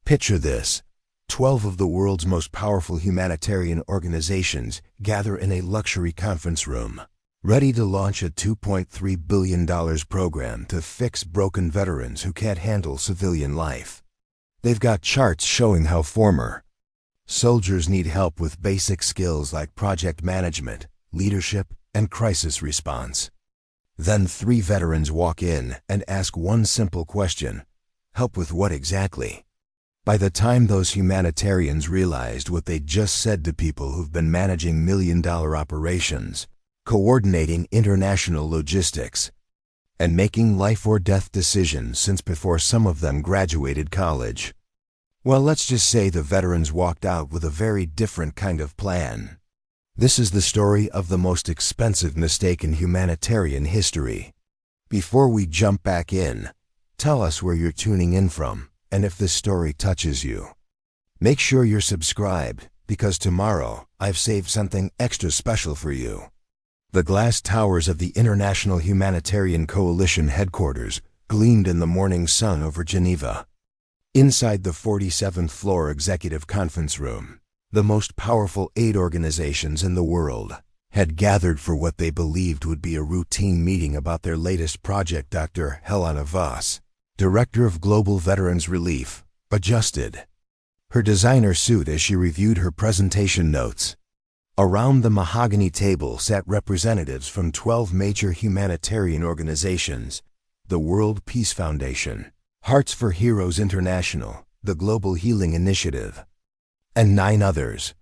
Picture this. 12 of the world's most powerful humanitarian organizations gather in a luxury conference room, ready to launch a $2.3 billion program to fix broken veterans who can't handle civilian life. They've got charts showing how former soldiers need help with basic skills like project management, leadership, and crisis response. Then 3 veterans walk in and ask one simple question: help with what exactly? By the time those humanitarians realized what they'd just said to people who've been managing million-dollar operations, coordinating international logistics, and making life-or-death decisions since before some of them graduated college. Well, let's just say the veterans walked out with a very different kind of plan. This is the story of the most expensive mistake in humanitarian history. Before we jump back in, tell us where you're tuning in from, and if this story touches you. Make sure you're subscribed, because tomorrow I've saved something extra special for you. The glass towers of the International Humanitarian Coalition headquarters gleamed in the morning sun over Geneva. Inside the 47th floor executive conference room, the most powerful aid organizations in the world had gathered for what they believed would be a routine meeting about their latest project. Dr. Helena Voss, Director of Global Veterans Relief, adjusted her designer suit as she reviewed her presentation notes. Around the mahogany table sat representatives from 12 major humanitarian organizations: the World Peace Foundation, Hearts for Heroes International, the Global Healing Initiative, and 9 others.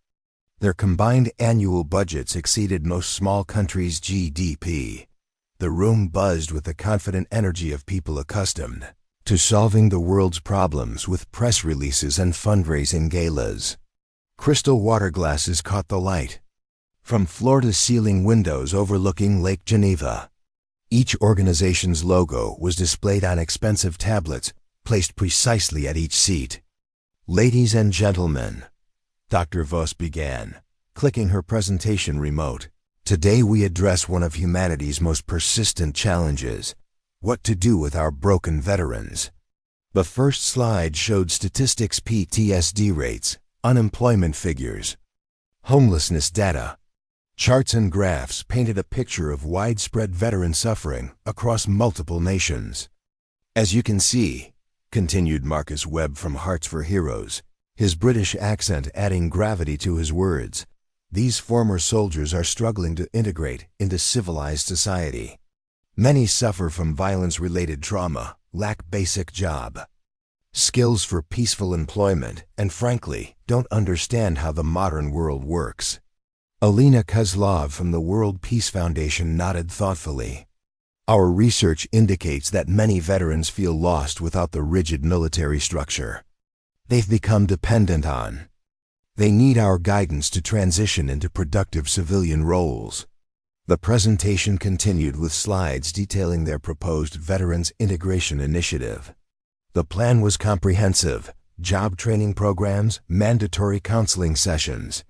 Their combined annual budgets exceeded most small countries' GDP. The room buzzed with the confident energy of people accustomed to solving the world's problems with press releases and fundraising galas. Crystal water glasses caught the light from floor-to-ceiling windows overlooking Lake Geneva. Each organization's logo was displayed on expensive tablets placed precisely at each seat. "Ladies and gentlemen," Dr. Voss began, clicking her presentation remote, "today we address one of humanity's most persistent challenges: what to do with our broken veterans." The first slide showed statistics, PTSD rates, unemployment figures, homelessness data. Charts and graphs painted a picture of widespread veteran suffering across multiple nations. "As you can see," continued Marcus Webb from Hearts for Heroes, his British accent adding gravity to his words, "these former soldiers are struggling to integrate into civilized society. Many suffer from violence-related trauma, lack basic job skills for peaceful employment, and frankly, don't understand how the modern world works." Alina Kozlov from the World Peace Foundation nodded thoughtfully. "Our research indicates that many veterans feel lost without the rigid military structure they've become dependent on. They need our guidance to transition into productive civilian roles." The presentation continued with slides detailing their proposed Veterans Integration Initiative. The plan was comprehensive: job training programs, mandatory counseling sessions,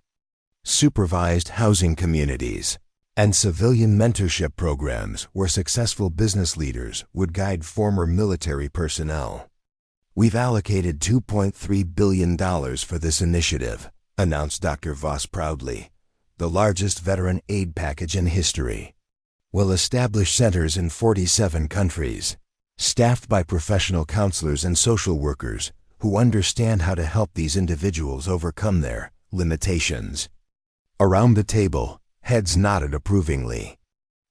supervised housing communities, and civilian mentorship programs where successful business leaders would guide former military personnel. "We've allocated $2.3 billion for this initiative," announced Dr. Voss proudly, "the largest veteran aid package in history. We'll establish centers in 47 countries, staffed by professional counselors and social workers who understand how to help these individuals overcome their limitations." Around the table, heads nodded approvingly.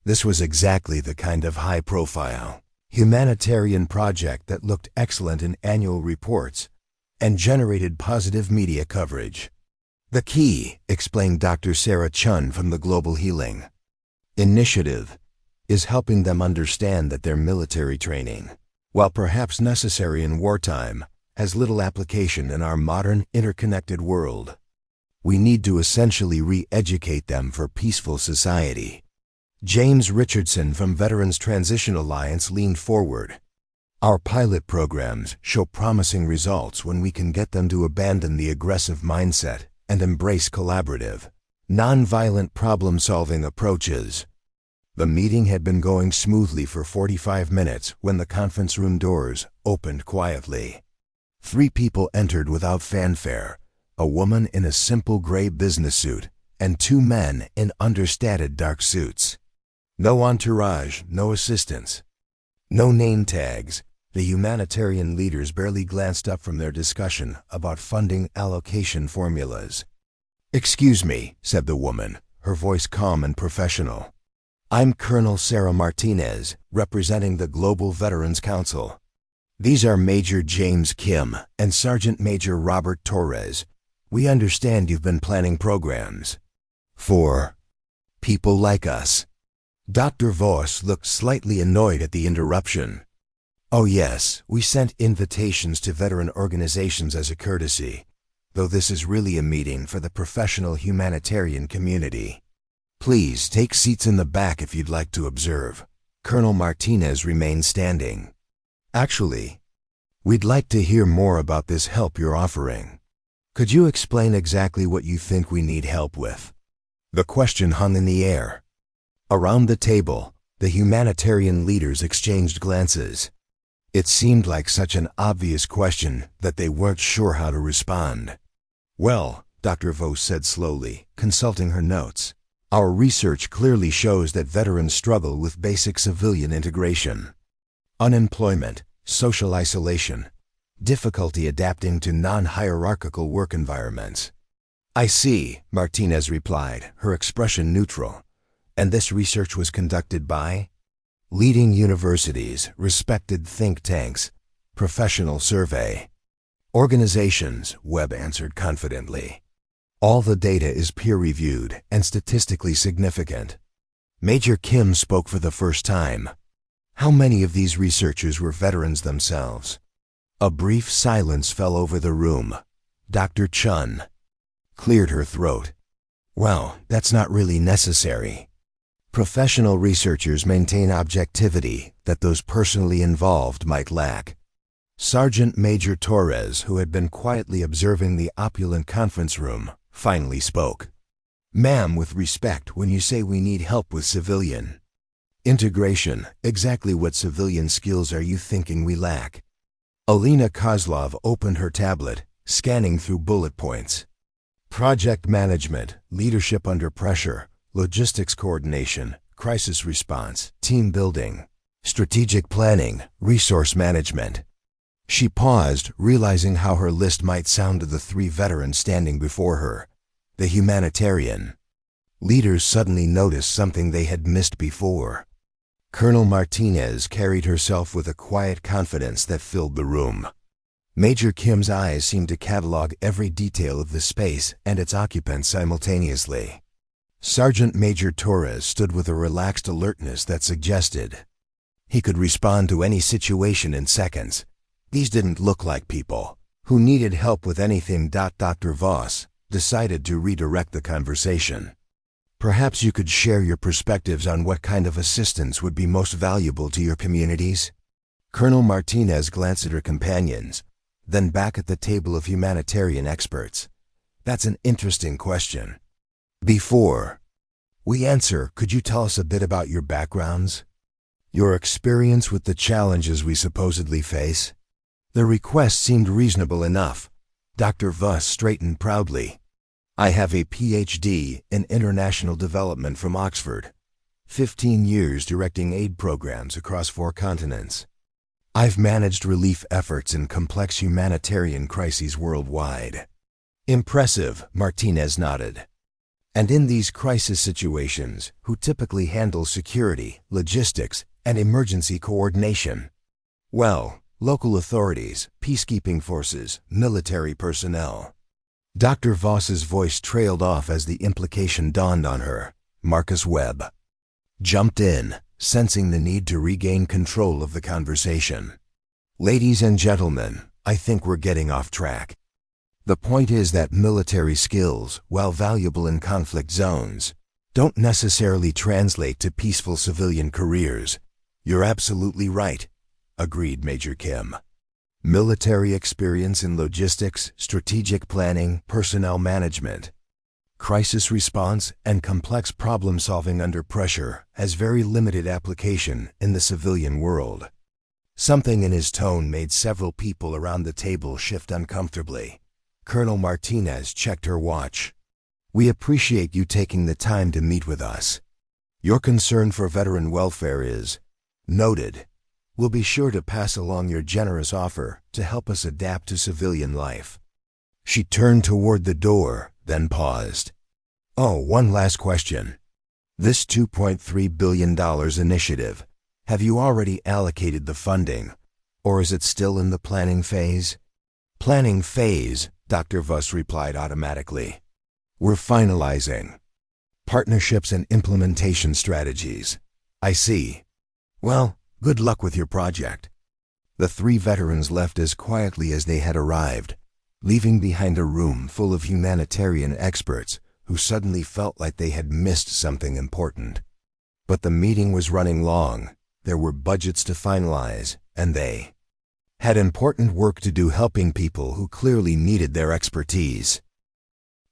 This was exactly the kind of high-profile humanitarian project that looked excellent in annual reports and generated positive media coverage. "The key," explained Dr. Sarah Chun from the Global Healing Initiative, "is helping them understand that their military training, while perhaps necessary in wartime, has little application in our modern, interconnected world. We need to essentially re-educate them for peaceful society." James Richardson from Veterans Transition Alliance leaned forward. "Our pilot programs show promising results when we can get them to abandon the aggressive mindset and embrace collaborative, nonviolent problem-solving approaches." The meeting had been going smoothly for 45 minutes when the conference room doors opened quietly. 3 people entered without fanfare, a woman in a simple gray business suit, and 2 men in understated dark suits. No entourage, no assistants, no name tags. The humanitarian leaders barely glanced up from their discussion about funding allocation formulas. "Excuse me," said the woman, her voice calm and professional. "I'm Colonel Sarah Martinez, representing the Global Veterans Council. These are Major James Kim and Sergeant Major Robert Torres. We understand you've been planning programs for people like us." Dr. Voss looked slightly annoyed at the interruption. "Oh yes, we sent invitations to veteran organizations as a courtesy, though this is really a meeting for the professional humanitarian community. Please take seats in the back if you'd like to observe." Colonel Martinez remained standing. "Actually, we'd like to hear more about this help you're offering. Could you explain exactly what you think we need help with?" The question hung in the air. Around the table, the humanitarian leaders exchanged glances. It seemed like such an obvious question that they weren't sure how to respond. "Well," Dr. Voss said slowly, consulting her notes, "our research clearly shows that veterans struggle with basic civilian integration. Unemployment, social isolation, difficulty adapting to non-hierarchical work environments." "I see," Martinez replied, her expression neutral. "And this research was conducted by leading universities, respected think tanks, professional survey organizations," Webb answered confidently. "All the data is peer-reviewed and statistically significant." Major Kim spoke for the first time. "How many of these researchers were veterans themselves?" A brief silence fell over the room. Dr. Chun cleared her throat. "Well, that's not really necessary. Professional researchers maintain objectivity that those personally involved might lack." Sergeant Major Torres, who had been quietly observing the opulent conference room, finally spoke. "Ma'am, with respect, when you say we need help with civilian integration, exactly what civilian skills are you thinking we lack?" Alina Kozlov opened her tablet, scanning through bullet points. "Project management, leadership under pressure, logistics coordination, crisis response, team building, strategic planning, resource management." She paused, realizing how her list might sound to the 3 veterans standing before her. The humanitarian leaders suddenly noticed something they had missed before. Colonel Martinez carried herself with a quiet confidence that filled the room. Major Kim's eyes seemed to catalog every detail of the space and its occupants simultaneously. Sergeant Major Torres stood with a relaxed alertness that suggested he could respond to any situation in seconds. These didn't look like people who needed help with anything. Dr. Voss decided to redirect the conversation. "Perhaps you could share your perspectives on what kind of assistance would be most valuable to your communities?" Colonel Martinez glanced at her companions, then back at the table of humanitarian experts. "That's an interesting question. Before we answer, could you tell us a bit about your backgrounds? Your experience with the challenges we supposedly face?" The request seemed reasonable enough. Dr. Voss straightened proudly. "I have a PhD in international development from Oxford, 15 years directing aid programs across 4 continents. I've managed relief efforts in complex humanitarian crises worldwide." "Impressive," Martinez nodded. "And in these crisis situations, who typically handle security, logistics, and emergency coordination?" "Well, local authorities, peacekeeping forces, military personnel." Dr. Voss's voice trailed off as the implication dawned on her. Marcus Webb jumped in, sensing the need to regain control of the conversation. "Ladies and gentlemen, I think we're getting off track. The point is that military skills, while valuable in conflict zones, don't necessarily translate to peaceful civilian careers." "You're absolutely right," agreed Major Kim. "Military experience in logistics, strategic planning, personnel management, crisis response, and complex problem-solving under pressure has very limited application in the civilian world. Something in his tone made several people around the table shift uncomfortably. Colonel Martinez checked her watch. "We appreciate you taking the time to meet with us. Your concern for veteran welfare is noted. We'll be sure to pass along your generous offer to help us adapt to civilian life." She turned toward the door, then paused. "Oh, one last question. This $2.3 billion initiative, have you already allocated the funding, or is it still in the planning phase?" "Planning phase," Dr. Vuss replied automatically. "We're finalizing partnerships and implementation strategies." "I see. Well, good luck with your project." The three veterans left as quietly as they had arrived, leaving behind a room full of humanitarian experts who suddenly felt like they had missed something important. But the meeting was running long, there were budgets to finalize, and they had important work to do helping people who clearly needed their expertise.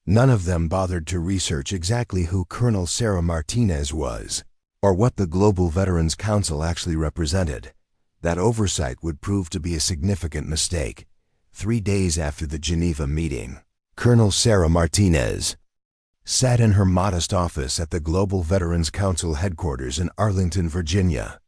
None of them bothered to research exactly who Colonel Sarah Martinez was, or what the Global Veterans Council actually represented. That oversight would prove to be a significant mistake. 3 days after the Geneva meeting, Colonel Sarah Martinez sat in her modest office at the Global Veterans Council headquarters in Arlington, Virginia.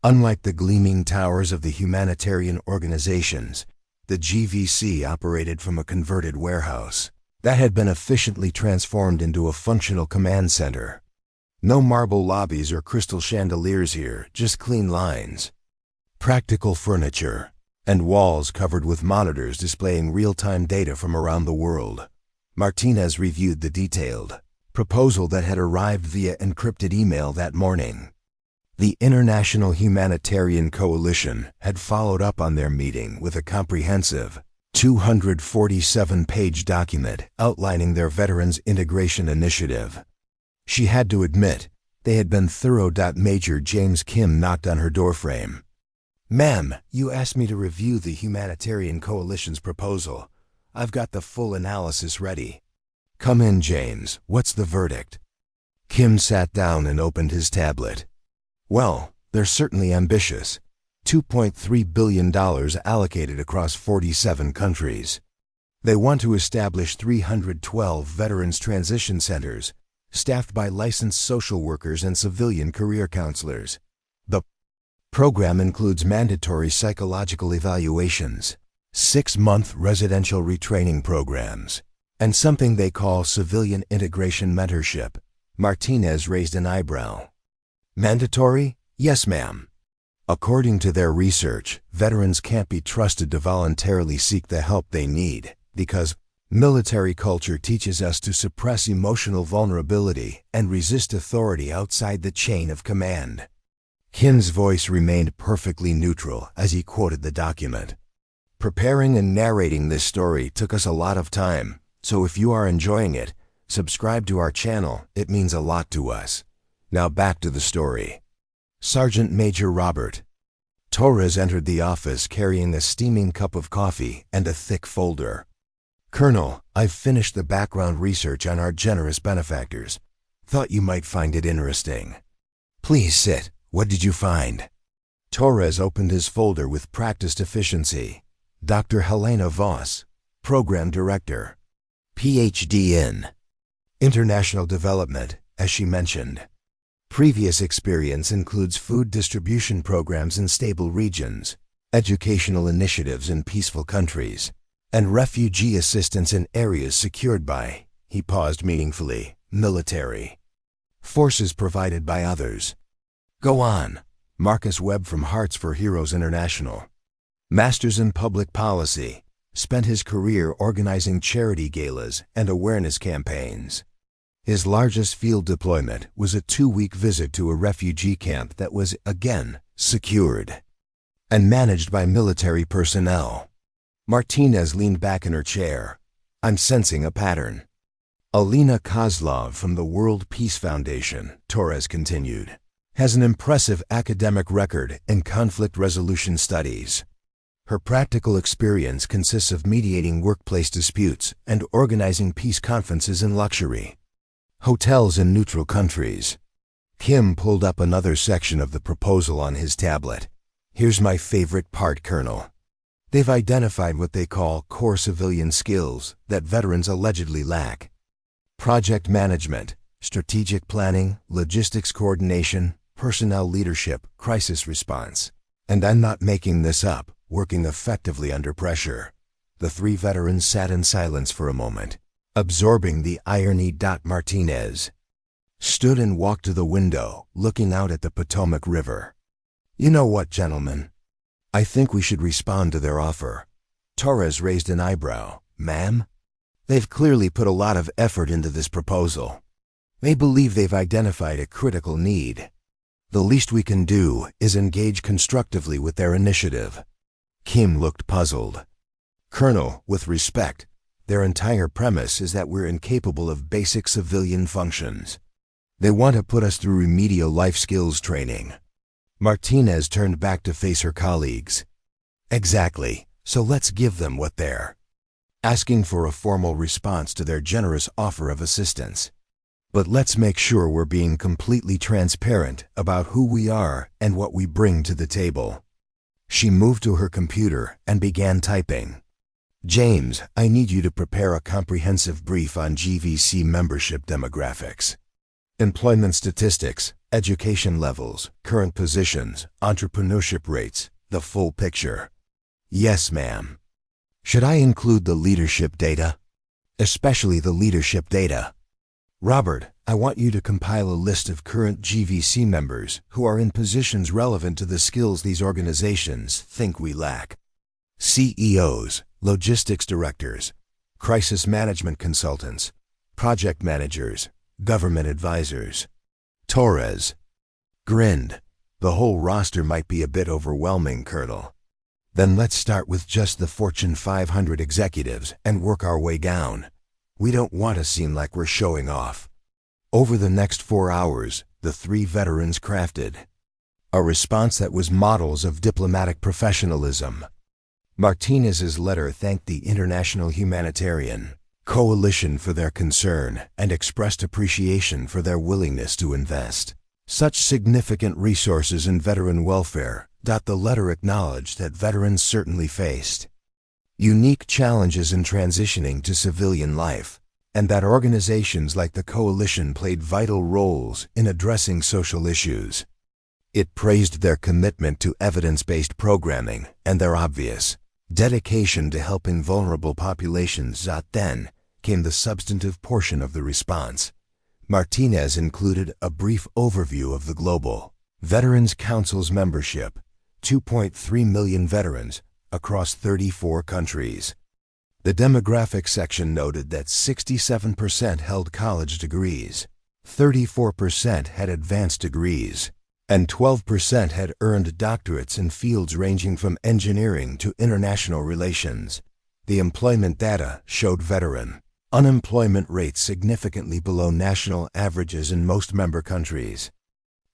Unlike the gleaming towers of the humanitarian organizations, the GVC operated from a converted warehouse that had been efficiently transformed into a functional command center. No marble lobbies or crystal chandeliers here, just clean lines, practical furniture, and walls covered with monitors displaying real-time data from around the world. Martinez reviewed the detailed proposal that had arrived via encrypted email that morning. The International Humanitarian Coalition had followed up on their meeting with a comprehensive 247-page document outlining their Veterans Integration Initiative. She had to admit, they had been thorough. Major James Kim knocked on her doorframe. "Ma'am, you asked me to review the Humanitarian Coalition's proposal. I've got the full analysis ready." "Come in, James. What's the verdict?" Kim sat down and opened his tablet. "Well, they're certainly ambitious. $2.3 billion allocated across 47 countries. They want to establish 312 Veterans Transition Centers, staffed by licensed social workers and civilian career counselors. The program includes mandatory psychological evaluations, 6-month residential retraining programs, and something they call civilian integration mentorship." Martinez raised an eyebrow. "Mandatory? Yes, ma'am. According to their research, veterans can't be trusted to voluntarily seek the help they need because military culture teaches us to suppress emotional vulnerability and resist authority outside the chain of command." Kim's voice remained perfectly neutral as he quoted the document. "Preparing and narrating this story took us a lot of time, so if you are enjoying it, subscribe to our channel. It means a lot to us. Now back to the story." Sergeant Major Robert Torres entered the office carrying a steaming cup of coffee and a thick folder. "Colonel, I've finished the background research on our generous benefactors. Thought you might find it interesting." "Please sit. What did you find?" Torres opened his folder with practiced efficiency. Dr. Helena Voss, Program Director, Ph.D. in International Development, as she mentioned. Previous experience includes food distribution programs in stable regions, educational initiatives in peaceful countries, and refugee assistance in areas secured by, he paused meaningfully, military forces provided by others. "Go on." Marcus Webb from Hearts for Heroes International. Masters in Public Policy, spent his career organizing charity galas and awareness campaigns. His largest field deployment was a 2-week visit to a refugee camp that was, again, secured and managed by military personnel. Martinez leaned back in her chair. "I'm sensing a pattern." Alina Kozlov from the World Peace Foundation, Torres continued, has an impressive academic record in conflict resolution studies. Her practical experience consists of mediating workplace disputes and organizing peace conferences in luxury hotels in neutral countries. Kim pulled up another section of the proposal on his tablet. Here's my favorite part, Colonel. They've identified what they call core civilian skills that veterans allegedly lack. Project management, strategic planning, logistics coordination, personnel leadership, crisis response. And I'm not making this up, working effectively under pressure. The three veterans sat in silence for a moment, absorbing the irony. Martinez stood and walked to the window, looking out at the Potomac River. You know what, gentlemen? I think we should respond to their offer. Torres raised an eyebrow. Ma'am? They've clearly put a lot of effort into this proposal. They believe they've identified a critical need. The least we can do is engage constructively with their initiative. Kim looked puzzled. Colonel, with respect, their entire premise is that we're incapable of basic civilian functions. They want to put us through remedial life skills training. Martinez turned back to face her colleagues. Exactly, so let's give them what they're asking for, a formal response to their generous offer of assistance. But let's make sure we're being completely transparent about who we are and what we bring to the table. She moved to her computer and began typing. James, I need you to prepare a comprehensive brief on GVC membership demographics. Employment statistics, education levels, current positions, entrepreneurship rates, the full picture. Yes, ma'am. Should I include the leadership data? Especially the leadership data. Robert, I want you to compile a list of current GVC members who are in positions relevant to the skills these organizations think we lack. CEOs, logistics directors, crisis management consultants, project managers, government advisors. Torres grinned. The whole roster might be a bit overwhelming, Colonel. Then let's start with just the Fortune 500 executives and work our way down. We don't want to seem like we're showing off. Over the next 4 hours, the three veterans crafted a response that was models of diplomatic professionalism. Martinez's letter thanked the International Humanitarian Coalition for their concern and expressed appreciation for their willingness to invest such significant resources in veteran welfare. The letter acknowledged that veterans certainly faced unique challenges in transitioning to civilian life, and that organizations like the Coalition played vital roles in addressing social issues. It praised their commitment to evidence-based programming and their obvious dedication to helping vulnerable populations. Then came the substantive portion of the response. Martinez included a brief overview of the Global Veterans Council's membership, 2.3 million veterans across 34 countries. The demographics section noted that 67% held college degrees, 34% had advanced degrees, and 12% had earned doctorates in fields ranging from engineering to international relations. The employment data showed veteran unemployment rates significantly below national averages in most member countries.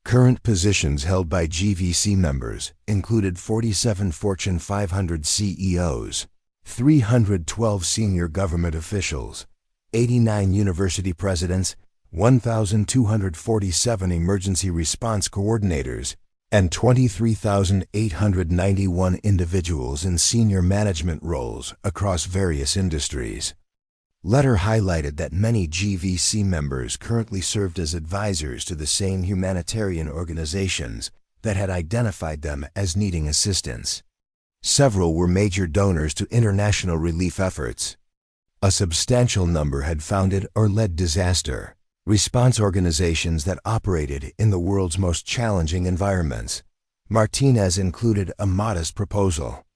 Current positions held by GVC members included 47 Fortune 500 CEOs, 312 senior government officials, 89 university presidents, 1,247 emergency response coordinators, and 23,891 individuals in senior management roles across various industries. Letter highlighted that many GVC members currently served as advisors to the same humanitarian organizations that had identified them as needing assistance. Several were major donors to international relief efforts. A substantial number had founded or led disaster response organizations that operated in the world's most challenging environments. Martinez included a modest proposal.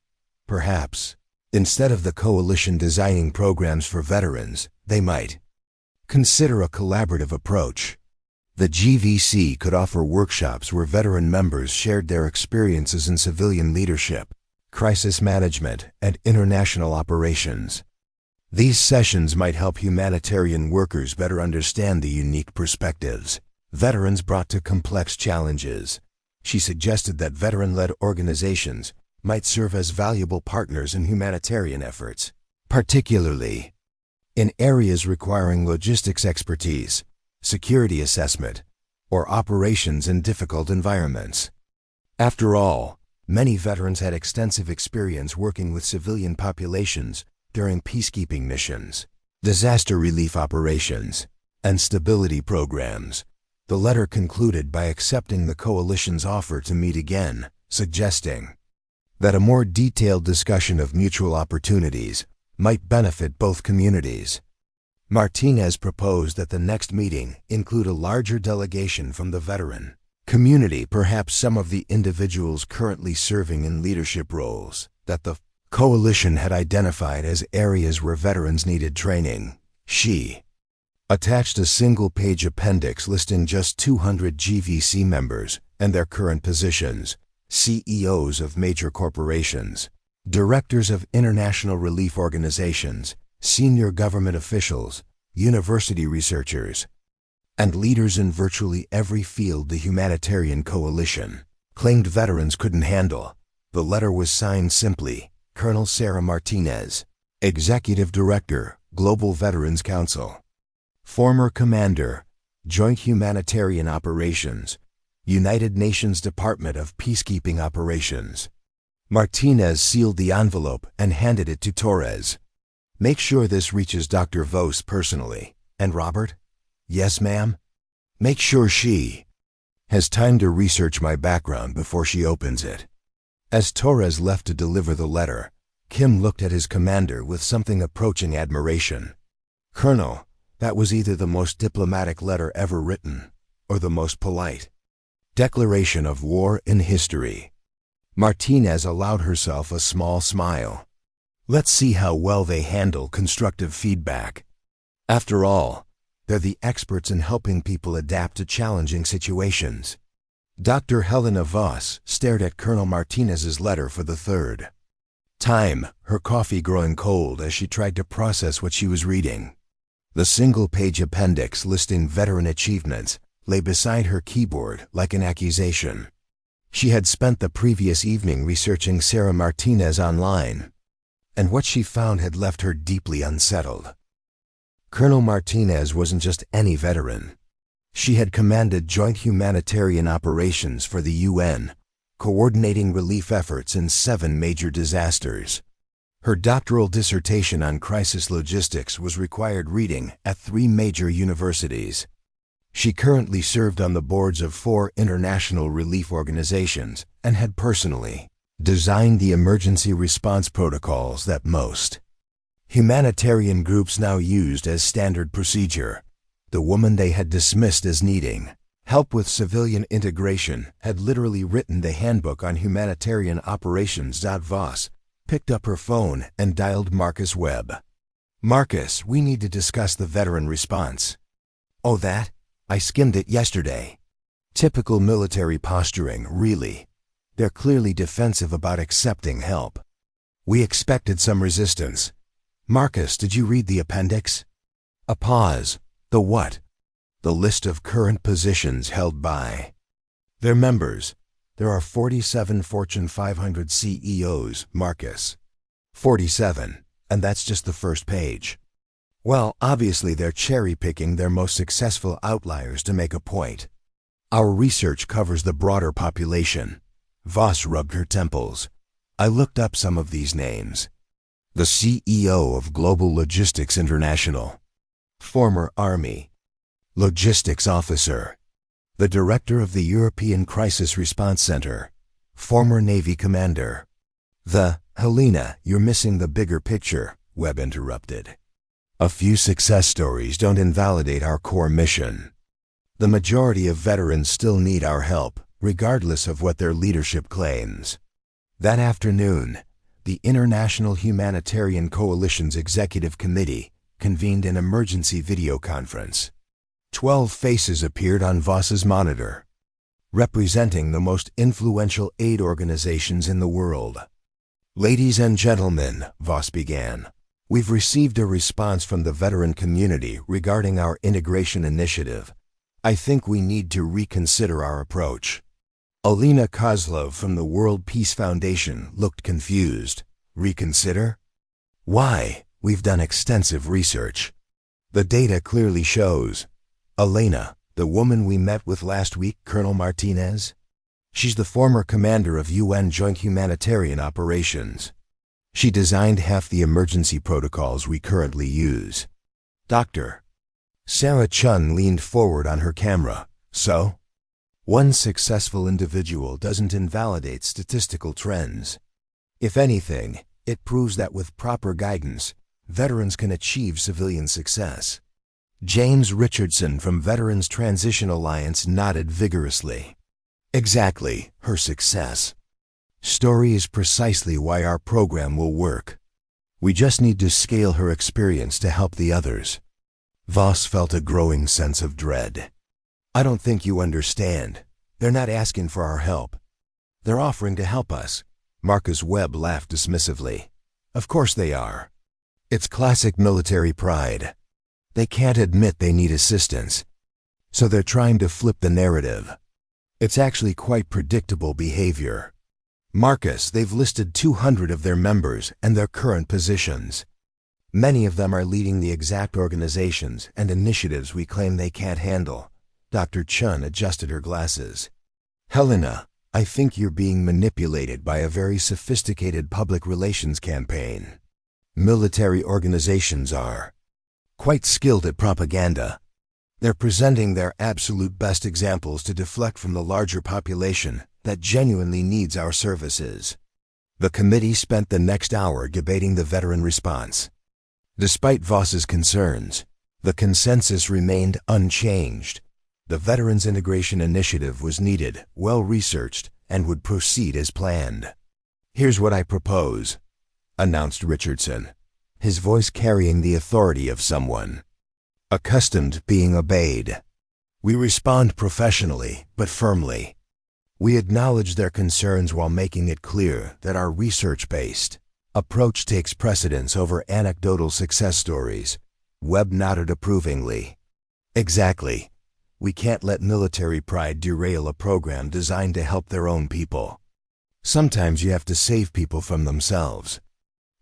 Perhaps, instead of the Coalition designing programs for veterans, they might consider a collaborative approach. The GVC could offer workshops where veteran members shared their experiences in civilian leadership, crisis management, and international operations. These sessions might help humanitarian workers better understand the unique perspectives veterans brought to complex challenges. She suggested that veteran-led organizations might serve as valuable partners in humanitarian efforts, particularly in areas requiring logistics expertise, security assessment, or operations in difficult environments. After all, Many veterans had extensive experience working with civilian populations during peacekeeping missions, disaster relief operations, and stability programs. The letter concluded by accepting the coalition's offer to meet again, suggesting that a more detailed discussion of mutual opportunities might benefit both communities. Martinez proposed that the next meeting include a larger delegation from the veteran community, perhaps some of the individuals currently serving in leadership roles that the coalition had identified as areas where veterans needed training. She attached a single-page appendix listing just 200 GVC members and their current positions: CEOs of major corporations, directors of international relief organizations, senior government officials, university researchers, and leaders in virtually every field the humanitarian coalition claimed veterans couldn't handle. The letter was signed simply, Colonel Sarah Martinez, Executive Director, Global Veterans Council, former Commander, Joint Humanitarian Operations, United Nations Department of Peacekeeping Operations. Martinez sealed the envelope and handed it to Torres. "Make sure this reaches Dr. Vos personally. And Robert?" "Yes, ma'am." "Make sure she has time to research my background before she opens it." As Torres left to deliver the letter, Kim looked at his commander with something approaching admiration. "Colonel, that was either the most diplomatic letter ever written, or the most polite declaration of war in history." Martinez allowed herself a small smile. Let's see how well they handle constructive feedback. After all, they're the experts in helping people adapt to challenging situations. Dr. Helena Voss stared at Colonel Martinez's letter for the third time, her coffee growing cold as she tried to process what she was reading. The single-page appendix listing veteran achievements lay beside her keyboard like an accusation. She had spent the previous evening researching Sarah Martinez online, and what she found had left her deeply unsettled. Colonel Martinez wasn't just any veteran. She had commanded joint humanitarian operations for the UN, coordinating relief efforts in 7 major disasters. Her doctoral dissertation on crisis logistics was required reading at 3 major universities. She currently served on the boards of 4 international relief organizations and had personally designed the emergency response protocols that most humanitarian groups now used as standard procedure. The woman they had dismissed as needing help with civilian integration had literally written the handbook on humanitarian operations. Voss picked up her phone and dialed Marcus Webb. "Marcus, we need to discuss the veteran response." "Oh, that? I skimmed it yesterday." "Typical military posturing, really. They're clearly defensive about accepting help. We expected some resistance." "Marcus, did you read the appendix?" A pause. "The what?" "The list of current positions held by their members. There are 47 Fortune 500 CEOs, Marcus." 47, and that's just the first page. "Well, obviously they're cherry-picking their most successful outliers to make a point. Our research covers the broader population." Voss rubbed her temples. "I looked up some of these names. The CEO of Global Logistics International, former Army Logistics Officer. The Director of the European Crisis Response Center, former Navy Commander." Helena, you're missing the bigger picture," Webb interrupted. "A few success stories don't invalidate our core mission. The majority of veterans still need our help, regardless of what their leadership claims." That afternoon, the International Humanitarian Coalition's Executive Committee convened an emergency video conference. 12 faces appeared on Voss's monitor, representing the most influential aid organizations in the world. "Ladies and gentlemen," Voss began, "we've received a response from the veteran community regarding our integration initiative. I think we need to reconsider our approach." Alina Kozlov from the World Peace Foundation looked confused. "Reconsider? Why? We've done extensive research. The data clearly shows." "Elena, the woman we met with last week, Colonel Martinez? She's the former commander of UN Joint Humanitarian Operations. She designed half the emergency protocols we currently use. Dr. Sarah Chun leaned forward on her camera. So? One successful individual doesn't invalidate statistical trends. If anything, it proves that with proper guidance, veterans can achieve civilian success. James Richardson from Veterans Transition Alliance nodded vigorously. Exactly, her success story is precisely why our program will work. We just need to scale her experience to help the others. Voss felt a growing sense of dread. I don't think you understand. They're not asking for our help. They're offering to help us. Marcus Webb laughed dismissively. Of course they are. It's classic military pride. They can't admit they need assistance. So they're trying to flip the narrative. It's actually quite predictable behavior. Marcus, they've listed 200 of their members and their current positions. Many of them are leading the exact organizations and initiatives we claim they can't handle. Dr. Chun adjusted her glasses. Helena, I think you're being manipulated by a very sophisticated public relations campaign. Military organizations are quite skilled at propaganda. They're presenting their absolute best examples to deflect from the larger population that genuinely needs our services. The committee spent the next hour debating the veteran response. Despite Voss's concerns, the consensus remained unchanged. The Veterans Integration Initiative was needed, well-researched, and would proceed as planned. Here's what I propose, announced Richardson, his voice carrying the authority of someone accustomed to being obeyed. We respond professionally, but firmly. We acknowledge their concerns while making it clear that our research-based approach takes precedence over anecdotal success stories. Webb nodded approvingly. Exactly. We can't let military pride derail a program designed to help their own people. Sometimes you have to save people from themselves.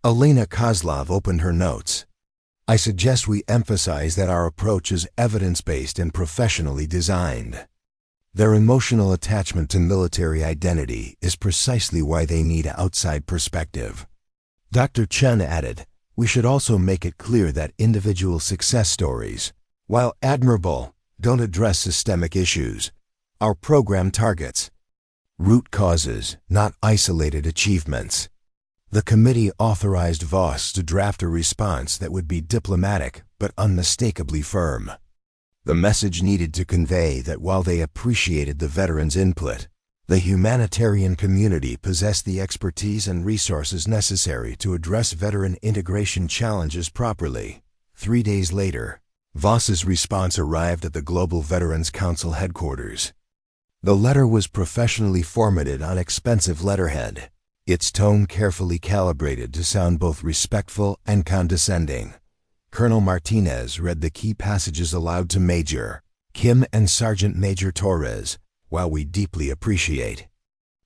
Elena Kozlov opened her notes. I suggest we emphasize that our approach is evidence-based and professionally designed. Their emotional attachment to military identity is precisely why they need outside perspective. Dr. Chen added, we should also make it clear that individual success stories, while admirable, don't address systemic issues. Our program targets root causes, not isolated achievements. The committee authorized Voss to draft a response that would be diplomatic but unmistakably firm. The message needed to convey that while they appreciated the veterans' input, the humanitarian community possessed the expertise and resources necessary to address veteran integration challenges properly. 3 days later, Voss's response arrived at the Global Veterans Council headquarters. The letter was professionally formatted on expensive letterhead, its tone carefully calibrated to sound both respectful and condescending. Colonel Martinez read the key passages aloud to Major Kim and Sergeant Major Torres. While we deeply appreciate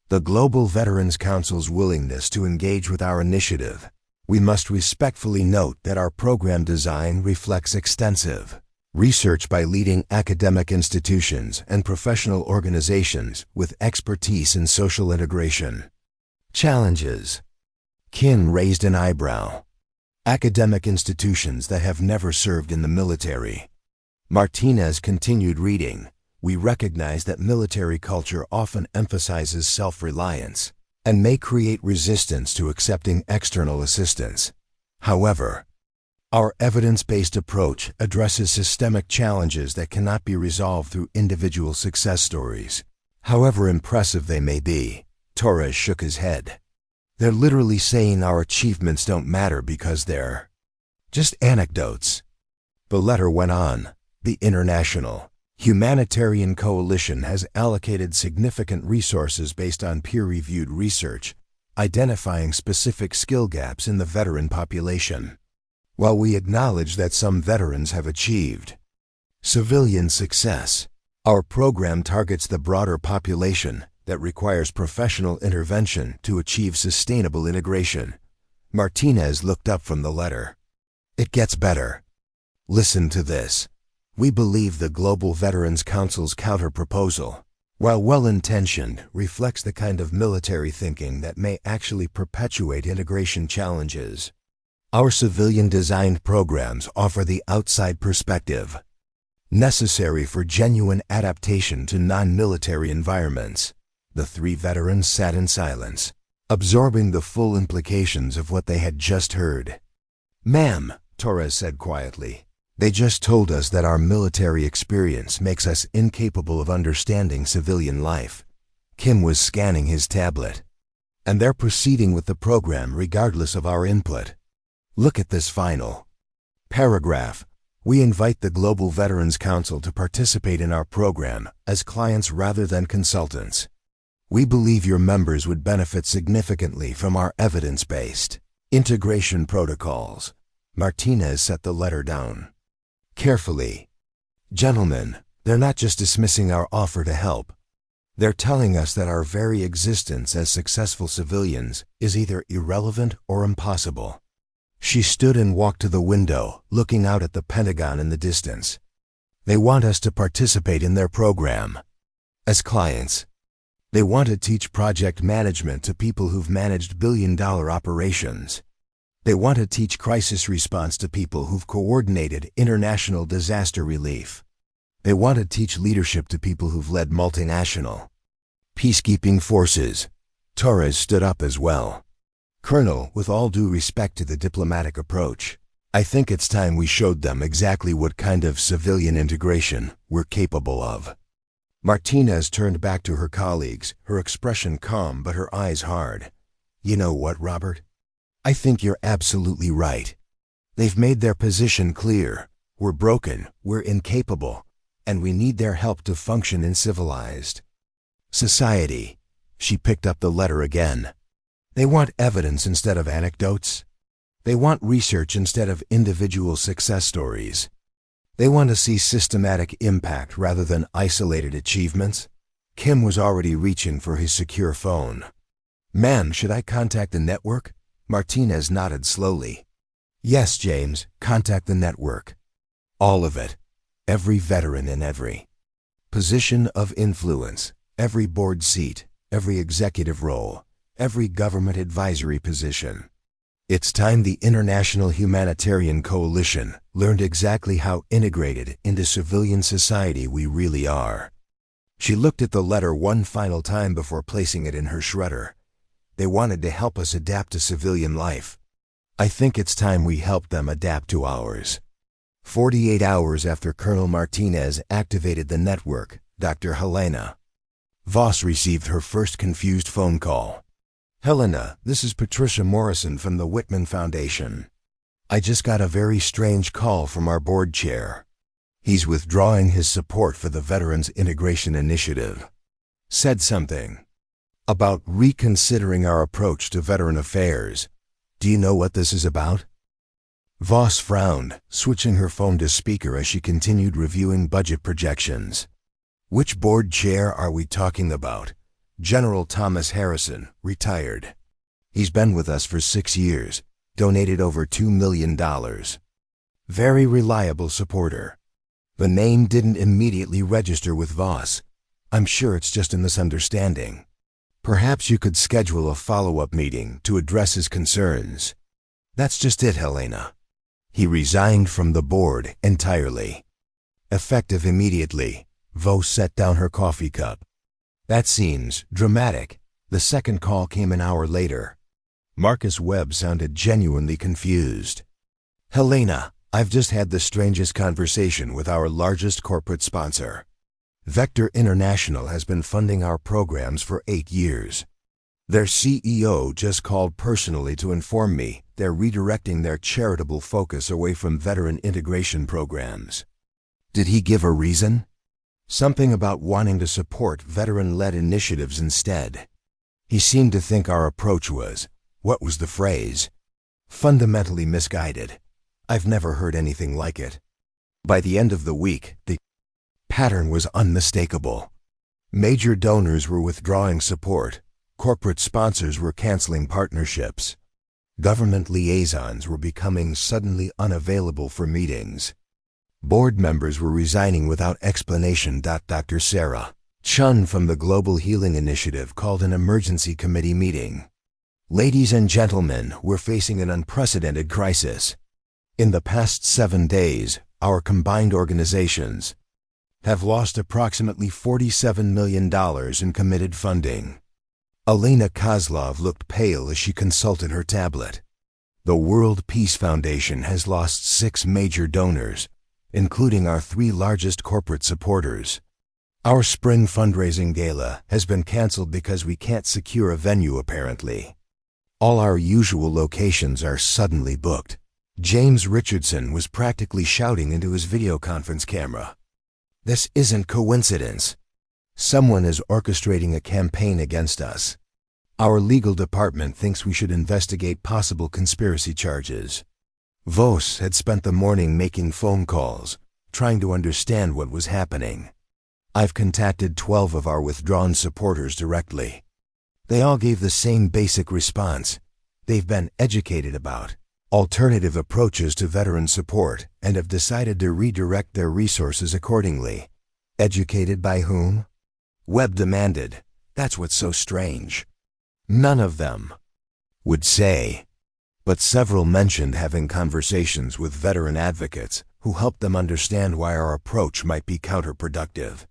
the Global Veterans Council's willingness to engage with our initiative, we must respectfully note that our program design reflects extensive research by leading academic institutions and professional organizations with expertise in social integration. Challenges. Kim raised an eyebrow. Academic institutions that have never served in the military. Martinez continued reading. We recognize that military culture often emphasizes self-reliance and may create resistance to accepting external assistance. However, our evidence-based approach addresses systemic challenges that cannot be resolved through individual success stories, however impressive they may be. Torres shook his head. They're literally saying our achievements don't matter because they're just anecdotes. The letter went on. The International Humanitarian Coalition has allocated significant resources based on peer-reviewed research, identifying specific skill gaps in the veteran population. While we acknowledge that some veterans have achieved civilian success, our program targets the broader population that requires professional intervention to achieve sustainable integration. Martinez looked up from the letter. It gets better. Listen to this. We believe the Global Veterans Council's counter-proposal, while well-intentioned, reflects the kind of military thinking that may actually perpetuate integration challenges. Our civilian-designed programs offer the outside perspective necessary for genuine adaptation to non-military environments. The three veterans sat in silence, absorbing the full implications of what they had just heard. "Ma'am," Torres said quietly, "they just told us that our military experience makes us incapable of understanding civilian life." Kim was scanning his tablet. "And they're proceeding with the program regardless of our input. Look at this final paragraph. We invite the Global Veterans Council to participate in our program as clients rather than consultants. We believe your members would benefit significantly from our evidence-based integration protocols." Martinez set the letter down carefully. "Gentlemen, they're not just dismissing our offer to help. They're telling us that our very existence as successful civilians is either irrelevant or impossible." She stood and walked to the window, looking out at the Pentagon in the distance. "They want us to participate in their program as clients. They want to teach project management to people who've managed billion-dollar operations. They want to teach crisis response to people who've coordinated international disaster relief. They want to teach leadership to people who've led multinational peacekeeping forces." Torres stood up as well. "Colonel, with all due respect to the diplomatic approach, I think it's time we showed them exactly what kind of civilian integration we're capable of." Martinez turned back to her colleagues, her expression calm but her eyes hard. "You know what, Robert? I think you're absolutely right. They've made their position clear. We're broken, we're incapable, and we need their help to function in civilized society." She picked up the letter again. "They want evidence instead of anecdotes. They want research instead of individual success stories. They want to see systematic impact rather than isolated achievements." Kim was already reaching for his secure phone. "Ma'am, should I contact the network?" Martinez nodded slowly. "Yes, James, contact the network. All of it. Every veteran in every position of influence, every board seat, every executive role, every government advisory position. It's time the International Humanitarian Coalition learned exactly how integrated into civilian society we really are." She looked at the letter one final time before placing it in her shredder. "They wanted to help us adapt to civilian life. I think it's time we helped them adapt to ours." 48 hours after Colonel Martinez activated the network, Dr. Helena Voss received her first confused phone call. "Helena, this is Patricia Morrison from the Whitman Foundation. I just got a very strange call from our board chair. He's withdrawing his support for the Veterans Integration Initiative. Said something about reconsidering our approach to veteran affairs. Do you know what this is about?" Voss frowned, switching her phone to speaker as she continued reviewing budget projections. "Which board chair are we talking about?" "General Thomas Harrison, retired. He's been with us for 6 years, donated over $2 million. Very reliable supporter." The name didn't immediately register with Voss. "I'm sure it's just a misunderstanding. Perhaps you could schedule a follow-up meeting to address his concerns." "That's just it, Helena. He resigned from the board entirely." Effective immediately, Voss set down her coffee cup. "That seems dramatic." The second call came an hour later. Marcus Webb sounded genuinely confused. "Helena, I've just had the strangest conversation with our largest corporate sponsor. Vector International has been funding our programs for 8 years. Their CEO just called personally to inform me they're redirecting their charitable focus away from veteran integration programs." "Did he give a reason?" "Something about wanting to support veteran-led initiatives instead. He seemed to think our approach was, what was the phrase? Fundamentally misguided. I've never heard anything like it." By the end of the week, the pattern was unmistakable. Major donors were withdrawing support. Corporate sponsors were canceling partnerships. Government liaisons were becoming suddenly unavailable for meetings. Board members were resigning without explanation. Dr. Sarah Chun from the Global Healing Initiative called an emergency committee meeting. Ladies and gentlemen, we're facing an unprecedented crisis. In the past 7 days, our combined organizations have lost approximately $47 million in committed funding. Alina Kozlov looked pale as she consulted her tablet. The World Peace Foundation has lost 6 major donors, including our 3 largest corporate supporters. Our spring fundraising gala has been canceled because we can't secure a venue apparently. All our usual locations are suddenly booked. James Richardson was practically shouting into his video conference camera. This isn't coincidence. Someone is orchestrating a campaign against us. Our legal department thinks we should investigate possible conspiracy charges. Vos had spent the morning making phone calls, trying to understand what was happening. I've contacted 12 of our withdrawn supporters directly. They all gave the same basic response. They've been educated about alternative approaches to veteran support and have decided to redirect their resources accordingly. Educated by whom? Webb demanded. That's what's so strange. None of them would say, but several mentioned having conversations with veteran advocates who helped them understand why our approach might be counterproductive.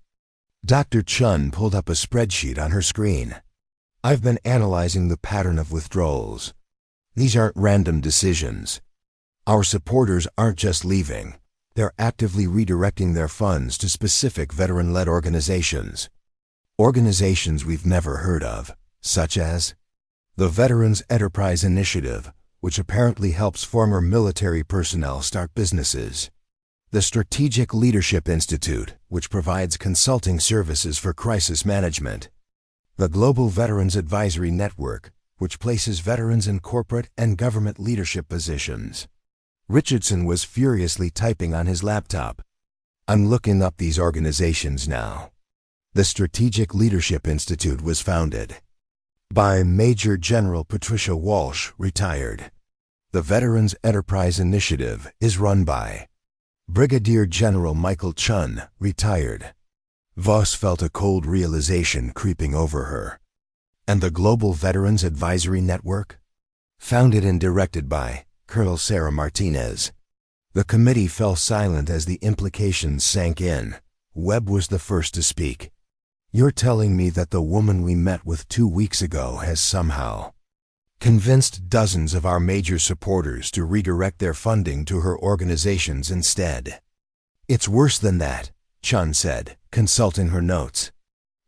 Dr. Chun pulled up a spreadsheet on her screen. I've been analyzing the pattern of withdrawals. These aren't random decisions. Our supporters aren't just leaving. They're actively redirecting their funds to specific veteran-led organizations. Organizations we've never heard of, such as the Veterans Enterprise Initiative, which apparently helps former military personnel start businesses. The Strategic Leadership Institute, which provides consulting services for crisis management. The Global Veterans Advisory Network, which places veterans in corporate and government leadership positions. Richardson was furiously typing on his laptop. I'm looking up these organizations now. The Strategic Leadership Institute was founded by Major General Patricia Walsh, retired. The Veterans Enterprise Initiative is run by Brigadier General Michael Chun, retired. Voss felt a cold realization creeping over her. And the Global Veterans Advisory Network? Founded and directed by Colonel Sarah Martinez. The committee fell silent as the implications sank in. Webb was the first to speak. You're telling me that the woman we met with 2 weeks ago has somehow convinced dozens of our major supporters to redirect their funding to her organizations instead. It's worse than that, Chun said, consulting her notes.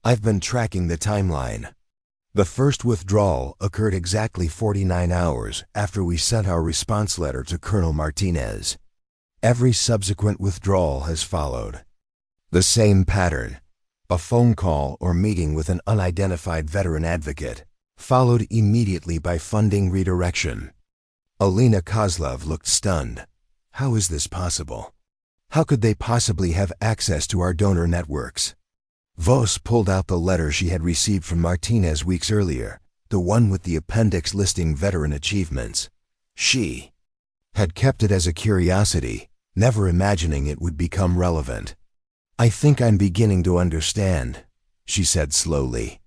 I've been tracking the timeline. The first withdrawal occurred exactly 49 hours after we sent our response letter to Colonel Martinez. Every subsequent withdrawal has followed the same pattern: a phone call or meeting with an unidentified veteran advocate, followed immediately by funding redirection. Alina Kozlov looked stunned. How is this possible? How could they possibly have access to our donor networks? Vos pulled out the letter she had received from Martinez weeks earlier, the one with the appendix listing veteran achievements. She had kept it as a curiosity, never imagining it would become relevant. I think I'm beginning to understand, she said slowly.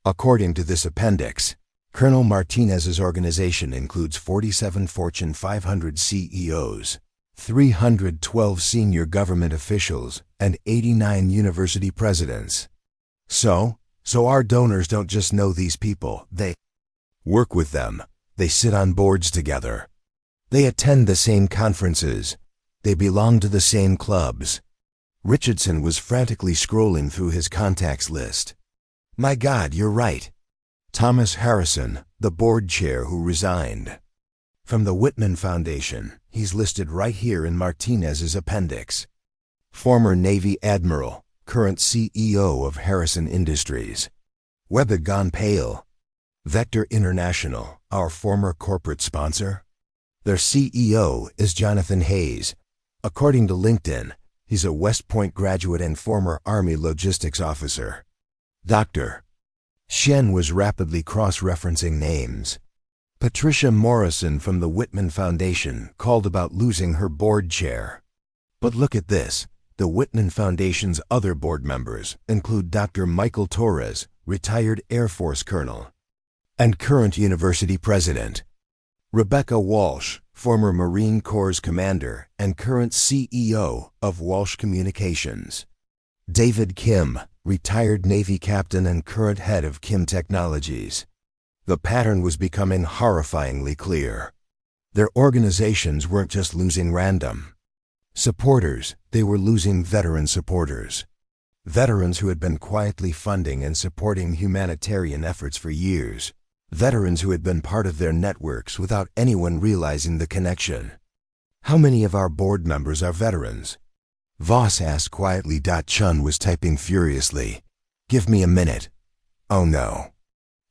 According to this appendix, Colonel Martinez's organization includes 47 Fortune 500 CEOs, 312 senior government officials, and 89 university presidents. So our donors don't just know these people, they work with them, they sit on boards together. They attend the same conferences, they belong to the same clubs. Richardson was frantically scrolling through his contacts list. My God, you're right. Thomas Harrison, the board chair who resigned from the Whitman Foundation, he's listed right here in Martinez's appendix. Former Navy Admiral, current CEO of Harrison Industries. Webb had gone pale. Vector International, our former corporate sponsor. Their CEO is Jonathan Hayes. According to LinkedIn, he's a West Point graduate and former Army logistics officer. Dr. Shen was rapidly cross-referencing names. Patricia Morrison from the Whitman Foundation called about losing her board chair. But look at this. The Whitman Foundation's other board members include Dr. Michael Torres, retired Air Force colonel, and current university president; Rebecca Walsh, former Marine Corps commander and current CEO of Walsh Communications; David Kim, retired Navy captain and current head of Kim Technologies. The pattern was becoming horrifyingly clear. Their organizations weren't just losing random supporters, they were losing veteran supporters. Veterans who had been quietly funding and supporting humanitarian efforts for years. Veterans who had been part of their networks without anyone realizing the connection. How many of our board members are veterans? Voss asked quietly. Chun was typing furiously. Give me a minute. Oh no.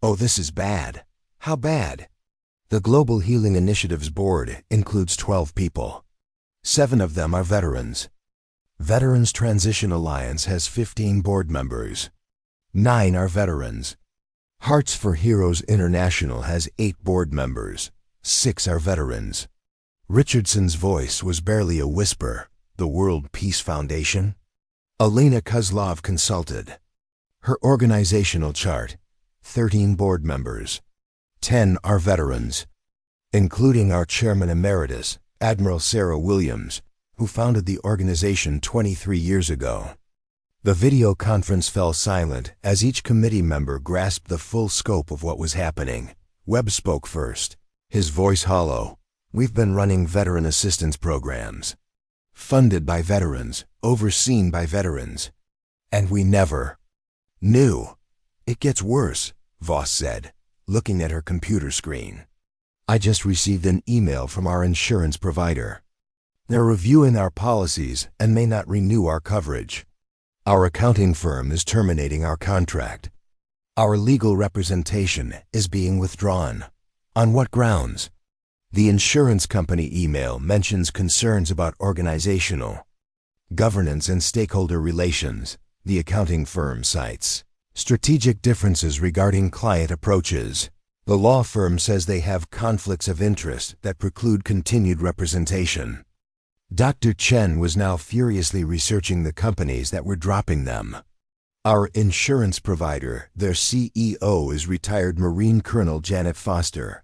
Oh, this is bad. How bad? The Global Healing Initiative's board includes 12 people. 7 of them are veterans. Veterans Transition Alliance has 15 board members. 9 are veterans. Hearts for Heroes International has 8 board members. 6 are veterans. Richardson's voice was barely a whisper. The World Peace Foundation? Elena Kozlov consulted. Her organizational chart: 13 board members. 10 are veterans, including our chairman emeritus, Admiral Sarah Williams, who founded the organization 23 years ago. The video conference fell silent as each committee member grasped the full scope of what was happening. Webb spoke first, his voice hollow. We've been running veteran assistance programs, funded by veterans, overseen by veterans, and we never knew. It gets worse, Voss said, looking at her computer screen. I just received an email from our insurance provider. They're reviewing our policies and may not renew our coverage. Our accounting firm is terminating our contract. Our legal representation is being withdrawn. On what grounds? The insurance company email mentions concerns about organizational governance and stakeholder relations. The accounting firm cites strategic differences regarding client approaches. The law firm says they have conflicts of interest that preclude continued representation. Dr. Chen was now furiously researching the companies that were dropping them. Our insurance provider, their CEO, is retired Marine Colonel Janet Foster.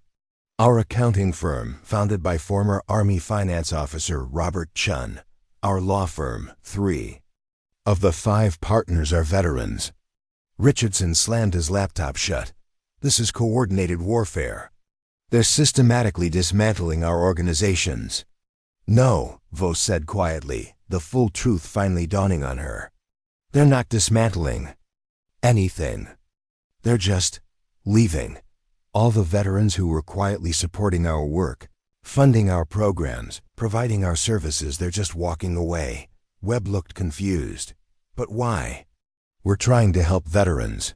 Our accounting firm, founded by former Army Finance Officer Robert Chun. Our law firm, 3 of the 5 partners are veterans. Richardson slammed his laptop shut. This is coordinated warfare. They're systematically dismantling our organizations. No, Voss said quietly, the full truth finally dawning on her. They're not dismantling anything. They're just leaving. All the veterans who were quietly supporting our work, funding our programs, providing our services, they're just walking away. Webb looked confused. But why? We're trying to help veterans.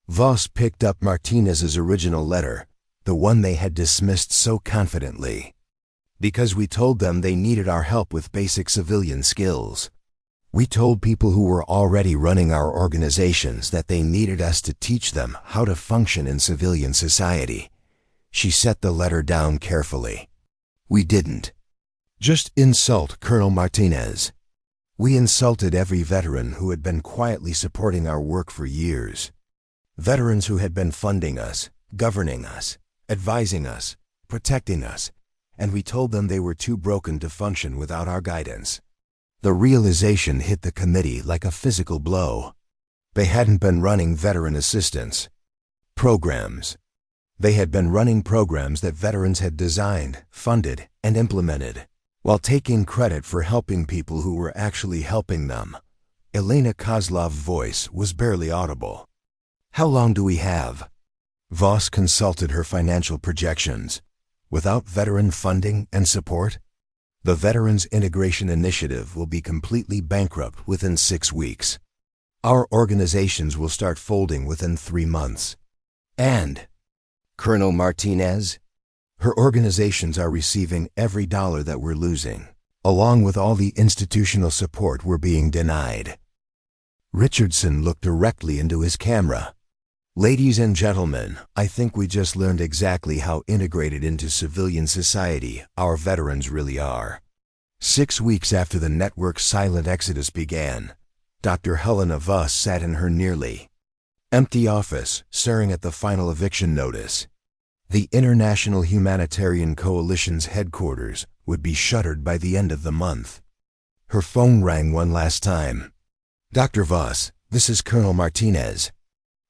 Voss picked up Martinez's original letter, the one they had dismissed so confidently. Because we told them they needed our help with basic civilian skills. We told people who were already running our organizations that they needed us to teach them how to function in civilian society. She set the letter down carefully. We didn't just insult Colonel Martinez. We insulted every veteran who had been quietly supporting our work for years. Veterans who had been funding us, governing us, advising us, protecting us, and we told them they were too broken to function without our guidance. The realization hit the committee like a physical blow. They hadn't been running veteran assistance programs. They had been running programs that veterans had designed, funded, and implemented, while taking credit for helping people who were actually helping them. Elena Kozlov's voice was barely audible. How long do we have? Voss consulted her financial projections. Without veteran funding and support, the Veterans Integration Initiative will be completely bankrupt within 6 weeks. Our organizations will start folding within 3 months. And Colonel Martinez? Her organizations are receiving every dollar that we're losing, along with all the institutional support we're being denied. Richardson looked directly into his camera. Ladies and gentlemen, I think we just learned exactly how integrated into civilian society our veterans really are. 6 weeks after the network's silent exodus began, Dr. Helena Voss sat in her nearly empty office, staring at the final eviction notice. The International Humanitarian Coalition's headquarters would be shuttered by the end of the month. Her phone rang one last time. "Dr. Voss, this is Colonel Martinez.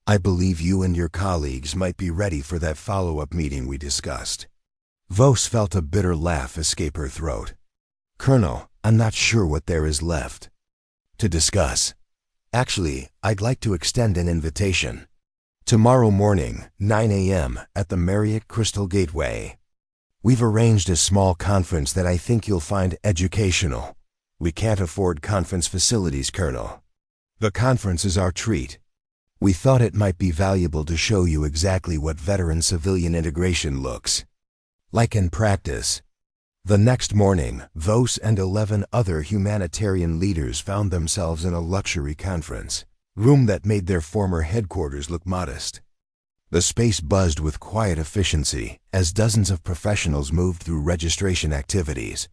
I believe you and your colleagues might be ready for that follow-up meeting we discussed." Voss felt a bitter laugh escape her throat. "Colonel, I'm not sure what there is left to discuss. Actually, I'd like to extend an invitation. Tomorrow morning, 9 a.m. at the Marriott Crystal Gateway. We've arranged a small conference that I think you'll find educational. We can't afford conference facilities, Colonel. The conference is our treat. We thought it might be valuable to show you exactly what veteran-civilian integration looks like in practice." The next morning, Voss and 11 other humanitarian leaders found themselves in a luxury conference room that made their former headquarters look modest. The space buzzed with quiet efficiency as dozens of professionals moved through registration activities.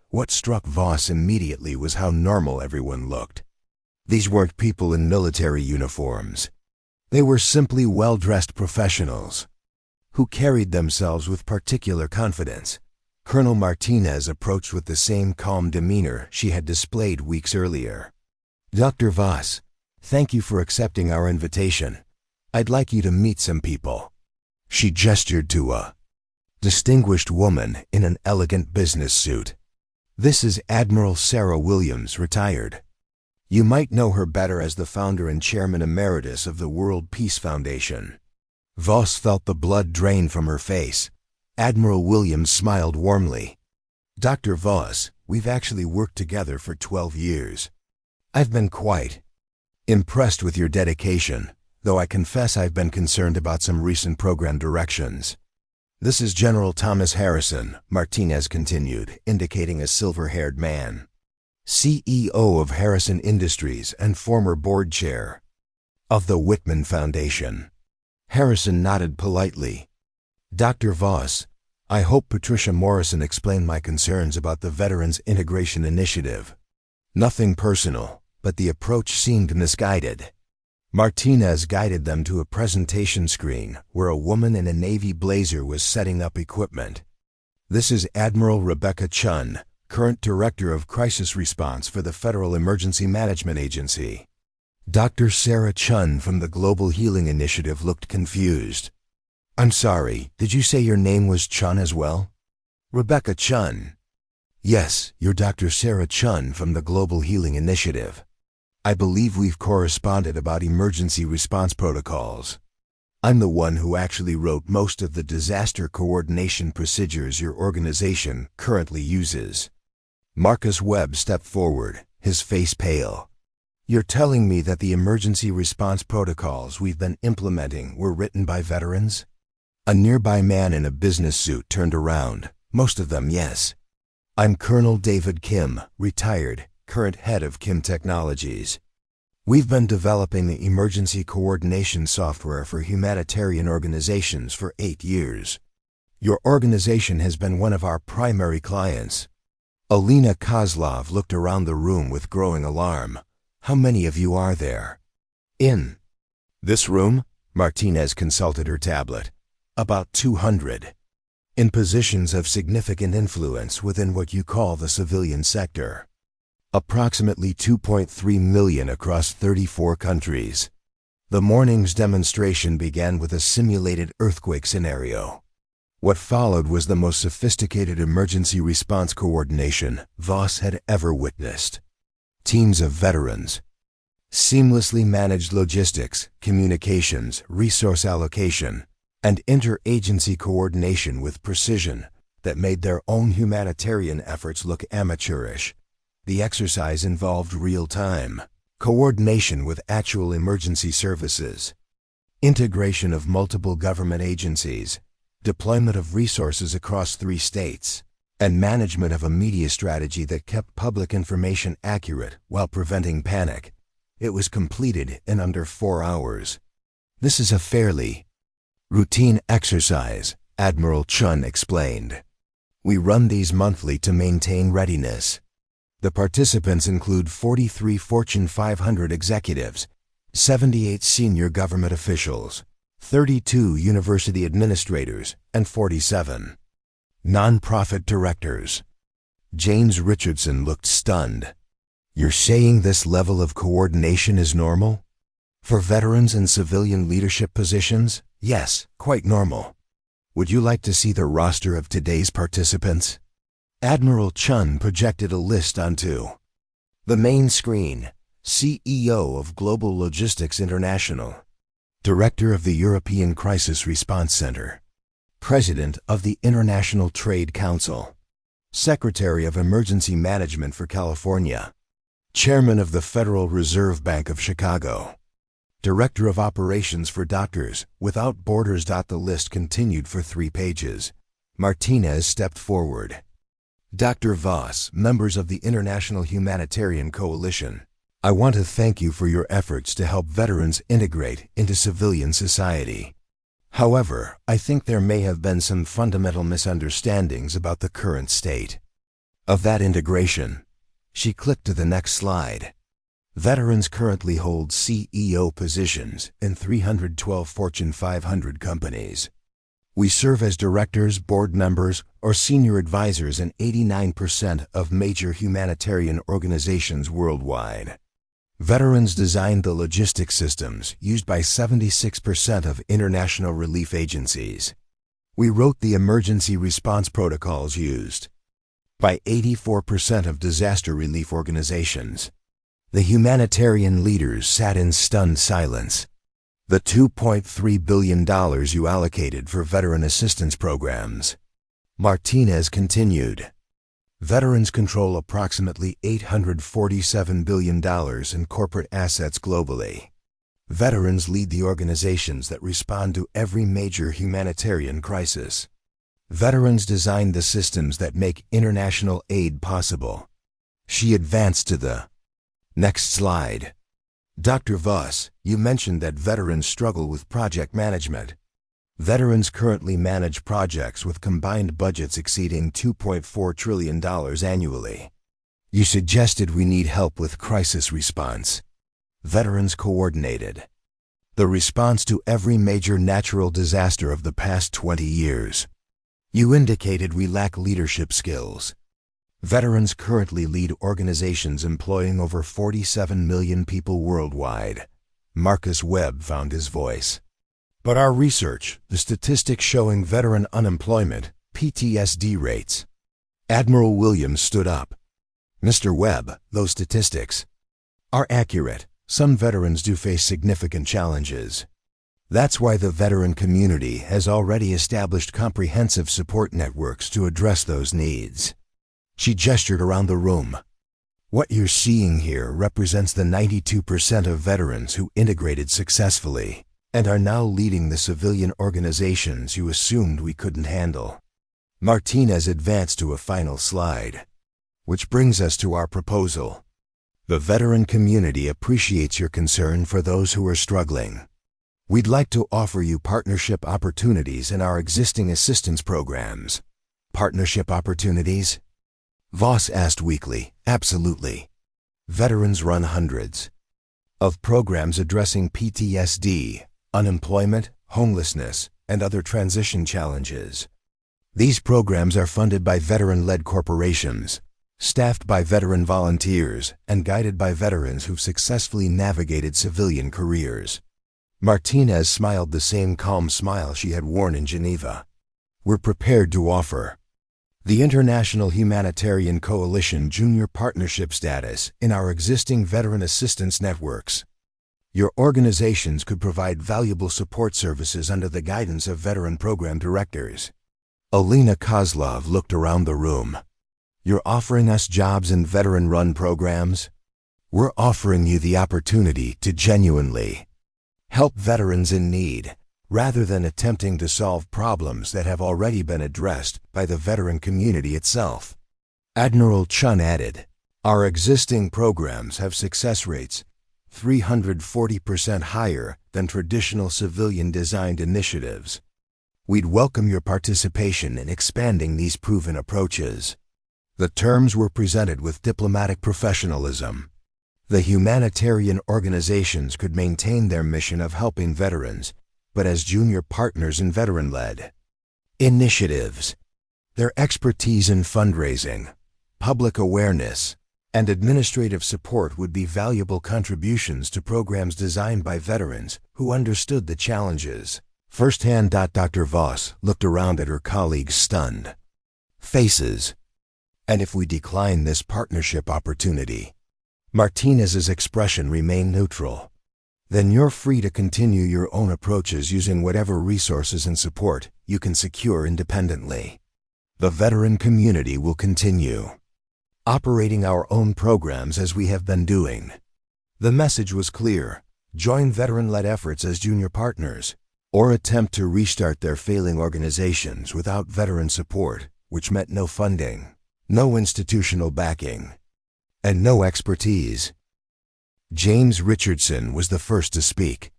What struck Voss immediately was how normal everyone looked. These weren't people in military uniforms. They were simply well-dressed professionals who carried themselves with particular confidence. Colonel Martinez approached with the same calm demeanor she had displayed weeks earlier. "Dr. Voss, thank you for accepting our invitation. I'd like you to meet some people." She gestured to a distinguished woman in an elegant business suit. "This is Admiral Sarah Williams, retired. You might know her better as the founder and chairman emeritus of the World Peace Foundation." Voss felt the blood drain from her face. Admiral Williams smiled warmly. "Dr. Voss, we've actually worked together for 12 years. I've been quite impressed with your dedication, though I confess I've been concerned about some recent program directions." "This is General Thomas Harrison," Martinez continued, indicating a silver-haired man, CEO of Harrison Industries and former board chair of the Whitman Foundation. Harrison nodded politely. "Dr. Voss, I hope Patricia Morrison explained my concerns about the Veterans Integration Initiative. Nothing personal, but the approach seemed misguided." Martinez guided them to a presentation screen where a woman in a navy blazer was setting up equipment. "This is Admiral Rebecca Chun, current Director of Crisis Response for the Federal Emergency Management Agency." Dr. Sarah Chun from the Global Healing Initiative looked confused. "I'm sorry, did you say your name was Chun as well?" "Rebecca Chun." "Yes, you're Dr. Sarah Chun from the Global Healing Initiative. I believe we've corresponded about emergency response protocols. I'm the one who actually wrote most of the disaster coordination procedures your organization currently uses." Marcus Webb stepped forward, his face pale. "You're telling me that the emergency response protocols we've been implementing were written by veterans?" A nearby man in a business suit turned around. "Most of them, yes. I'm Colonel David Kim, retired, current head of Kim Technologies. We've been developing the emergency coordination software for humanitarian organizations for 8 years. Your organization has been one of our primary clients." Alina Kozlov looked around the room with growing alarm. "How many of you are there?" "In this room?" Martinez consulted her tablet. "About 200. In positions of significant influence within what you call the civilian sector. Approximately 2.3 million across 34 countries." The morning's demonstration began with a simulated earthquake scenario. What followed was the most sophisticated emergency response coordination Voss had ever witnessed. Teams of veterans seamlessly managed logistics, communications, resource allocation, and interagency coordination with precision that made their own humanitarian efforts look amateurish. The exercise involved real-time coordination with actual emergency services, integration of multiple government agencies, deployment of resources across 3 states, and management of a media strategy that kept public information accurate while preventing panic. It was completed in under 4 hours. "This is a fairly routine exercise," Admiral Chun explained. We run these monthly to maintain readiness. The participants include 43 Fortune 500 executives, 78 senior government officials, 32 university administrators, and 47 nonprofit directors. James Richardson looked stunned. You're saying this level of coordination is normal? For veterans in civilian leadership positions, yes, quite normal. Would you like to see the roster of today's participants? Admiral Chun projected a list onto the main screen. CEO of Global Logistics International, Director of the European Crisis Response Center, President of the International Trade Council, Secretary of Emergency Management for California, Chairman of the Federal Reserve Bank of Chicago, Director of Operations for Doctors Without Borders. The list continued for 3 pages. Martinez stepped forward. Dr. Voss, members of the International Humanitarian Coalition, I want to thank you for your efforts to help veterans integrate into civilian society. However, I think there may have been some fundamental misunderstandings about the current state of that integration. She clicked to the next slide. Veterans currently hold CEO positions in 312 Fortune 500 companies. We serve as directors, board members, or senior advisors in 89% of major humanitarian organizations worldwide. Veterans designed the logistics systems used by 76% of international relief agencies. We wrote the emergency response protocols used by 84% of disaster relief organizations. The humanitarian leaders sat in stunned silence. The $2.3 billion you allocated for veteran assistance programs. Martinez continued. Veterans control approximately $847 billion in corporate assets globally. Veterans lead the organizations that respond to every major humanitarian crisis. Veterans designed the systems that make international aid possible. She advanced to the next slide. Dr. Voss, you mentioned that veterans struggle with project management. Veterans currently manage projects with combined budgets exceeding $2.4 trillion annually. You suggested we need help with crisis response. Veterans coordinated the response to every major natural disaster of the past 20 years. You indicated we lack leadership skills. Veterans currently lead organizations employing over 47 million people worldwide. Marcus Webb found his voice. But our research, the statistics showing veteran unemployment, PTSD rates. Admiral Williams stood up. Mr. Webb, those statistics are accurate. Some veterans do face significant challenges. That's why the veteran community has already established comprehensive support networks to address those needs. She gestured around the room. What you're seeing here represents the 92% of veterans who integrated successfully and are now leading the civilian organizations you assumed we couldn't handle. Martinez advanced to a final slide. Which brings us to our proposal. The veteran community appreciates your concern for those who are struggling. We'd like to offer you partnership opportunities in our existing assistance programs. Partnership opportunities? Voss asked weakly. Absolutely. Veterans run hundreds of programs addressing PTSD, unemployment, homelessness, and other transition challenges. These programs are funded by veteran-led corporations, staffed by veteran volunteers, and guided by veterans who've successfully navigated civilian careers. Martinez smiled the same calm smile she had worn in Geneva. We're prepared to offer the International Humanitarian Coalition Junior Partnership status in our existing veteran assistance networks. Your organizations could provide valuable support services under the guidance of veteran program directors. Alina Kozlov looked around the room. You're offering us jobs in veteran-run programs? We're offering you the opportunity to genuinely help veterans in need, rather than attempting to solve problems that have already been addressed by the veteran community itself. Admiral Chun added, our existing programs have success rates 340% higher than traditional civilian-designed initiatives. We'd welcome your participation in expanding these proven approaches. The terms were presented with diplomatic professionalism. The humanitarian organizations could maintain their mission of helping veterans, but as junior partners in veteran-led initiatives. Their expertise in fundraising, public awareness, and administrative support would be valuable contributions to programs designed by veterans who understood the challenges firsthand. Dr. Voss looked around at her colleagues' stunned faces. And if we decline this partnership opportunity? Martinez's expression remained neutral. Then you're free to continue your own approaches using whatever resources and support you can secure independently. The veteran community will continue operating our own programs as we have been doing. The message was clear: join veteran-led efforts as junior partners, or attempt to restart their failing organizations without veteran support, which meant no funding, no institutional backing, and no expertise. James Richardson was the first to speak.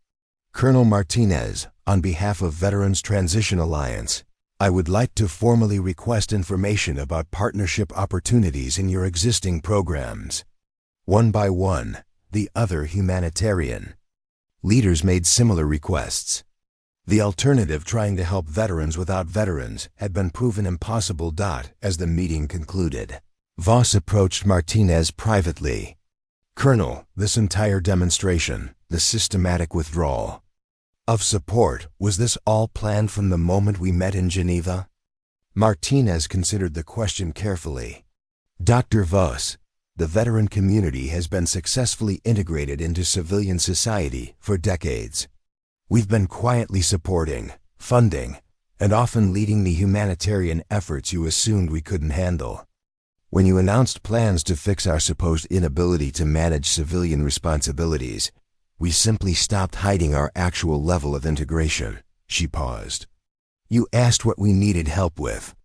Colonel Martinez, on behalf of Veterans Transition Alliance, I would like to formally request information about partnership opportunities in your existing programs. One by one, the other humanitarian leaders made similar requests. The alternative, trying to help veterans without veterans, had been proven impossible. As the meeting concluded, Voss approached Martinez privately. Colonel, this entire demonstration, the systematic withdrawal of support, was this all planned from the moment we met in Geneva? Martinez considered the question carefully. Dr. Voss, the veteran community has been successfully integrated into civilian society for decades. We've been quietly supporting, funding, and often leading the humanitarian efforts you assumed we couldn't handle. When you announced plans to fix our supposed inability to manage civilian responsibilities, we simply stopped hiding our actual level of integration. She paused. You asked what we needed help with.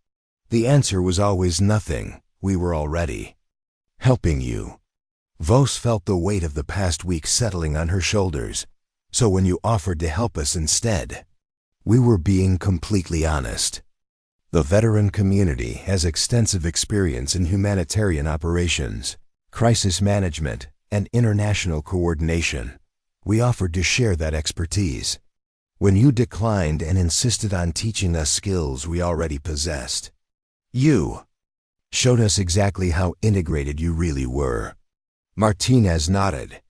The answer was always nothing. We were already helping you. Voss felt the weight of the past week settling on her shoulders. So when you offered to help us instead, we were being completely honest. The veteran community has extensive experience in humanitarian operations, crisis management, and international coordination. We offered to share that expertise. When you declined and insisted on teaching us skills we already possessed, you showed us exactly how integrated you really were. Martinez nodded.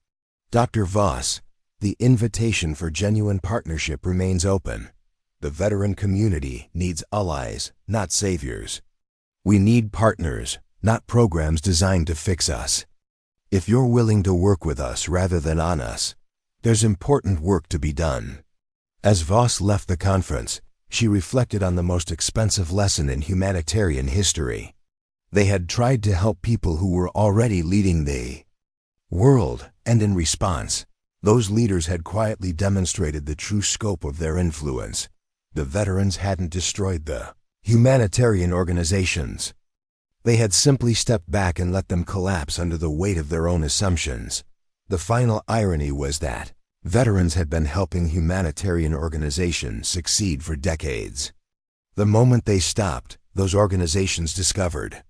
Dr. Voss, the invitation for genuine partnership remains open. The veteran community needs allies, not saviors. We need partners, not programs designed to fix us. If you're willing to work with us rather than on us, there's important work to be done. As Voss left the conference, she reflected on the most expensive lesson in humanitarian history. They had tried to help people who were already leading the world, and in response, those leaders had quietly demonstrated the true scope of their influence. The veterans hadn't destroyed the humanitarian organizations. They had simply stepped back and let them collapse under the weight of their own assumptions. The final irony was that veterans had been helping humanitarian organizations succeed for decades. The moment they stopped, those organizations discovered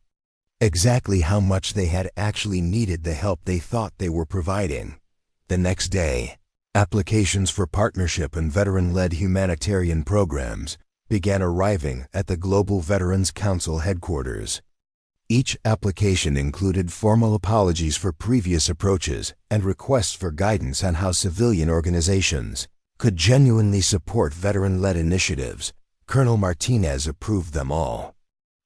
exactly how much they had actually needed the help they thought they were providing. The next day, applications for partnership and veteran-led humanitarian programs began arriving at the Global Veterans Council headquarters. Each application included formal apologies for previous approaches and requests for guidance on how civilian organizations could genuinely support veteran-led initiatives. Colonel Martinez approved them all.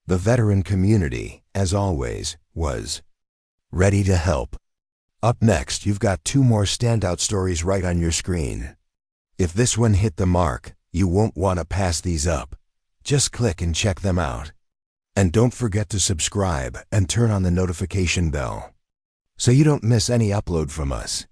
The veteran community, as always, was ready to help. Up next, you've got two more standout stories right on your screen. If this one hit the mark, you won't want to pass these up. Just click and check them out. And don't forget to subscribe and turn on the notification bell so you don't miss any upload from us.